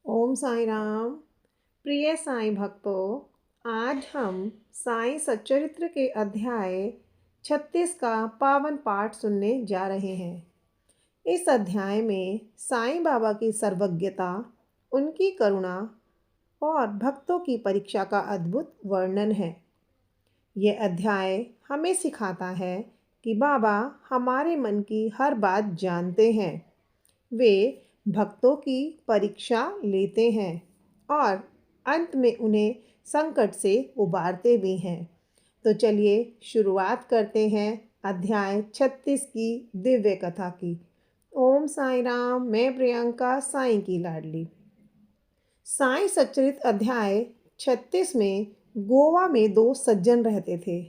ओम साई राम। प्रिय साईं भक्तों, आज हम साईं सच्चरित्र के अध्याय 36 का पावन पाठ सुनने जा रहे हैं। इस अध्याय में साईं बाबा की सर्वज्ञता, उनकी करुणा और भक्तों की परीक्षा का अद्भुत वर्णन है। यह अध्याय हमें सिखाता है कि बाबा हमारे मन की हर बात जानते हैं। वे भक्तों की परीक्षा लेते हैं और अंत में उन्हें संकट से उबारते भी हैं। तो चलिए शुरुआत करते हैं अध्याय 36 की दिव्य कथा की। ओम साई राम। मैं प्रियंका, साईं की लाडली। साईं सच्चरित अध्याय 36 में गोवा में दो सज्जन रहते थे।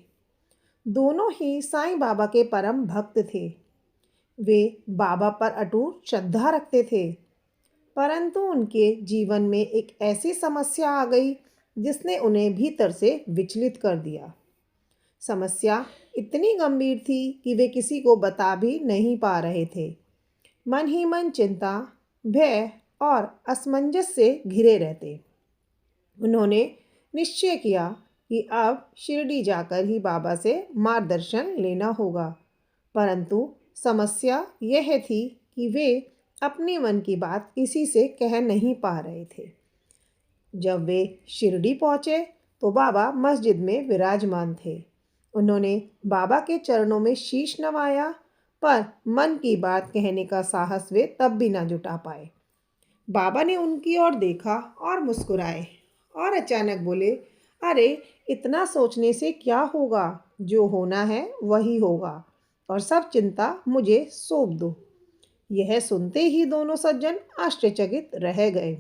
दोनों ही साईं बाबा के परम भक्त थे। वे बाबा पर अटूट श्रद्धा रखते थे, परंतु उनके जीवन में एक ऐसी समस्या आ गई जिसने उन्हें भीतर से विचलित कर दिया। समस्या इतनी गंभीर थी कि वे किसी को बता भी नहीं पा रहे थे। मन ही मन चिंता, भय और असमंजस से घिरे रहते। उन्होंने निश्चय किया कि अब शिरडी जाकर ही बाबा से मार्गदर्शन लेना होगा, परंतु समस्या यह थी कि वे अपने मन की बात किसी से कह नहीं पा रहे थे। जब वे शिरडी पहुंचे तो बाबा मस्जिद में विराजमान थे। उन्होंने बाबा के चरणों में शीश नवाया, पर मन की बात कहने का साहस वे तब भी ना जुटा पाए। बाबा ने उनकी ओर देखा और मुस्कुराए और अचानक बोले, अरे, इतना सोचने से क्या होगा? जो होना है वही होगा और सब चिंता मुझे सौंप दो। यह सुनते ही दोनों सज्जन आश्चर्यचकित रह गए।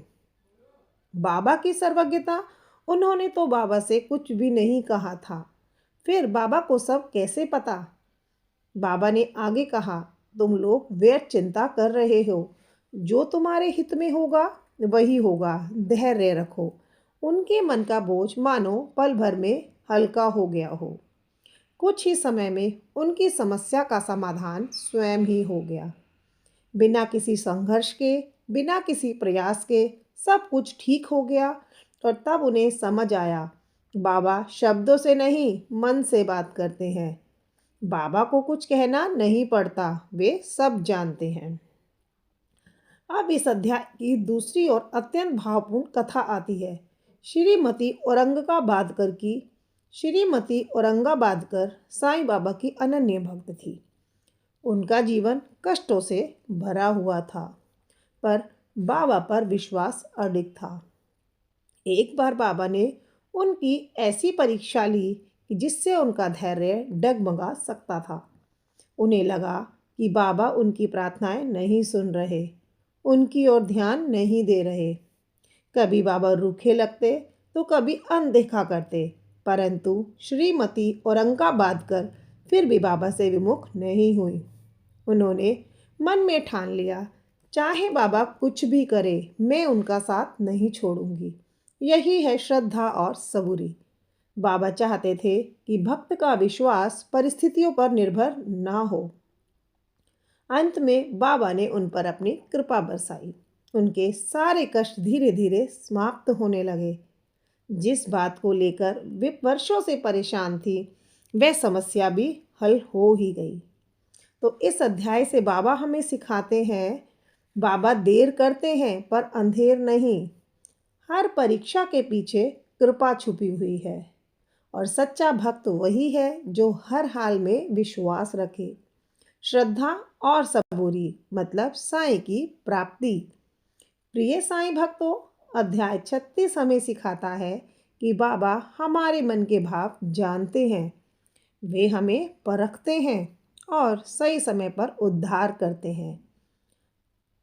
बाबा की सर्वज्ञता, उन्होंने तो बाबा से कुछ भी नहीं कहा था, फिर बाबा को सब कैसे पता? बाबा ने आगे कहा, तुम लोग व्यर्थ चिंता कर रहे हो। जो तुम्हारे हित में होगा वही होगा। धैर्य रखो। उनके मन का बोझ मानो पल भर में हल्का हो गया हो। कुछ ही समय में उनकी समस्या का समाधान स्वयं ही हो गया। बिना किसी संघर्ष के, बिना किसी प्रयास के सब कुछ ठीक हो गया। और तब उन्हें समझ आया, बाबा शब्दों से नहीं, मन से बात करते हैं। बाबा को कुछ कहना नहीं पड़ता, वे सब जानते हैं। अब इस अध्याय की दूसरी और अत्यंत भावपूर्ण कथा आती है। श्रीमती औरंगाबादकर साईं बाबा की अनन्य भक्त थी। उनका जीवन कष्टों से भरा हुआ था, पर बाबा पर विश्वास अडिग था। एक बार बाबा ने उनकी ऐसी परीक्षा ली कि जिससे उनका धैर्य डगमगा सकता था। उन्हें लगा कि बाबा उनकी प्रार्थनाएं नहीं सुन रहे, उनकी ओर ध्यान नहीं दे रहे। कभी बाबा रूखे लगते तो कभी अनदेखा करते, परंतु श्रीमती औरंगाबादकर फिर भी बाबा से विमुख नहीं हुई। उन्होंने मन में ठान लिया, चाहे बाबा कुछ भी करे, मैं उनका साथ नहीं छोड़ूंगी। यही है श्रद्धा और सबूरी। बाबा चाहते थे कि भक्त का विश्वास परिस्थितियों पर निर्भर ना हो। अंत में बाबा ने उन पर अपनी कृपा बरसाई। उनके सारे कष्ट धीरे धीरे समाप्त होने लगे। जिस बात को लेकर वे वर्षों से परेशान थी, वह समस्या भी हल हो ही गई। तो इस अध्याय से बाबा हमें सिखाते हैं, बाबा देर करते हैं पर अंधेर नहीं। हर परीक्षा के पीछे कृपा छुपी हुई है और सच्चा भक्त वही है जो हर हाल में विश्वास रखे। श्रद्धा और सबूरी मतलब साईं की प्राप्ति। प्रिय साईं भक्तों, अध्याय 36 हमें सिखाता है कि बाबा हमारे मन के भाव जानते हैं। वे हमें परखते हैं और सही समय पर उद्धार करते हैं।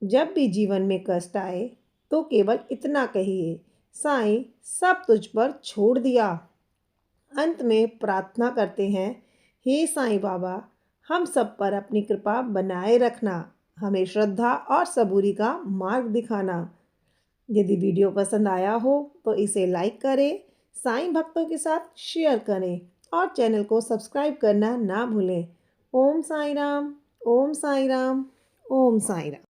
जब भी जीवन में कष्ट आए तो केवल इतना कहिए, साईं सब तुझ पर छोड़ दिया। अंत में प्रार्थना करते हैं, हे साईं बाबा, हम सब पर अपनी कृपा बनाए रखना, हमें श्रद्धा और सबूरी का मार्ग दिखाना। यदि वीडियो पसंद आया हो तो इसे लाइक करें, साईं भक्तों के साथ शेयर करें और चैनल को सब्सक्राइब करना ना भूलें। ओम साई राम, ओम साई राम, ओम साई राम।